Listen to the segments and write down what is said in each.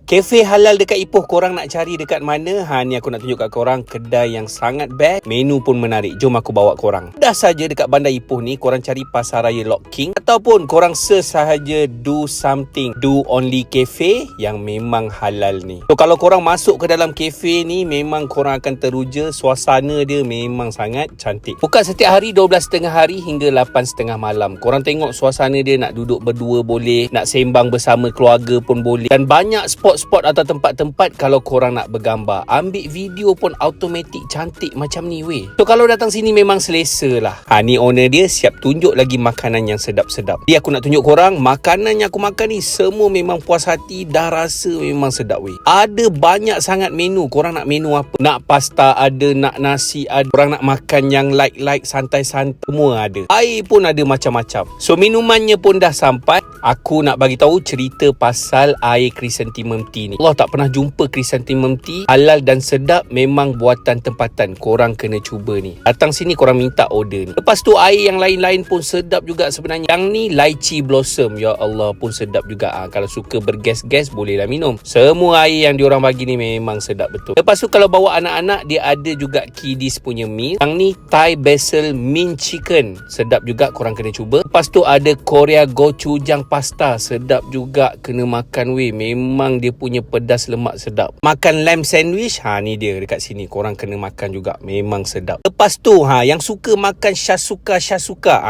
Kafe halal dekat Ipoh, korang nak cari dekat mana? Ni aku nak tunjuk kat korang kedai yang sangat best. Menu pun menarik. Jom aku bawa korang. Dah saja dekat bandar Ipoh ni, korang cari Pasaraya Lot King ataupun korang search sahaja Do Something, Do Only Cafe yang memang halal ni. So kalau korang masuk ke dalam kafe ni, memang korang akan teruja. Suasana dia memang sangat cantik. Buka setiap hari 12.30 hari hingga 8.30 malam. Korang tengok suasana dia, nak duduk berdua boleh, nak sembang bersama keluarga pun boleh. Dan banyak spot atau tempat-tempat kalau korang nak bergambar. Ambil video pun automatik cantik macam ni weh. So kalau datang sini memang selesa lah. Ni owner dia siap tunjuk lagi makanan yang sedap-sedap. Jadi aku nak tunjuk korang makanan yang aku makan ni semua memang puas hati, dah rasa memang sedap weh. Ada banyak sangat menu. Korang nak menu apa? Nak pasta ada, nak nasi ada. Korang nak makan yang light santai-santai, semua ada. Air pun ada macam-macam. So minumannya pun dah sampai. Aku nak bagi tahu cerita pasal air chrysanthemum tea ni. Allah tak pernah jumpa chrysanthemum tea halal dan sedap, memang buatan tempatan. Korang kena cuba ni. Datang sini korang minta order ni. Lepas tu air yang lain-lain pun sedap juga sebenarnya. Yang ni lychee blossom, ya Allah pun sedap juga. Kalau suka bergas-gas bolehlah minum. Semua air yang diorang bagi ni memang sedap betul. Lepas tu kalau bawa anak-anak, dia ada juga kiddies punya meal. Yang ni Thai basil mint chicken, sedap juga, korang kena cuba. Lepas tu ada Korea gochujang pasta, sedap juga, kena makan weh. Memang dia punya pedas lemak sedap. Makan lamb sandwich, ni dia dekat sini, korang kena makan juga, memang sedap. Lepas tu yang suka makan shasuka,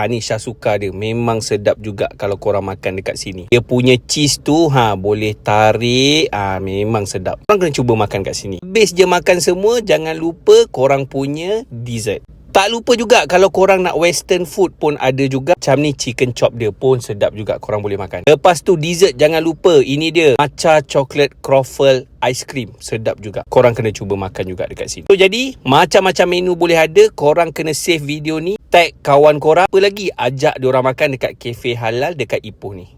ni shasuka dia memang sedap juga kalau korang makan dekat sini. Dia punya cheese tu boleh tarik, memang sedap. Korang kena cuba makan kat sini. Habis je makan semua, jangan lupa korang punya dessert. Tak lupa juga kalau korang nak western food pun ada juga. Macam ni chicken chop dia pun sedap juga, korang boleh makan. Lepas tu dessert jangan lupa, ini dia matcha chocolate croffle ice cream, sedap juga. Korang kena cuba makan juga dekat sini. So jadi macam-macam menu boleh ada. Korang kena save video ni, tag kawan korang. Apa lagi, ajak diorang makan dekat kafe halal dekat Ipoh ni.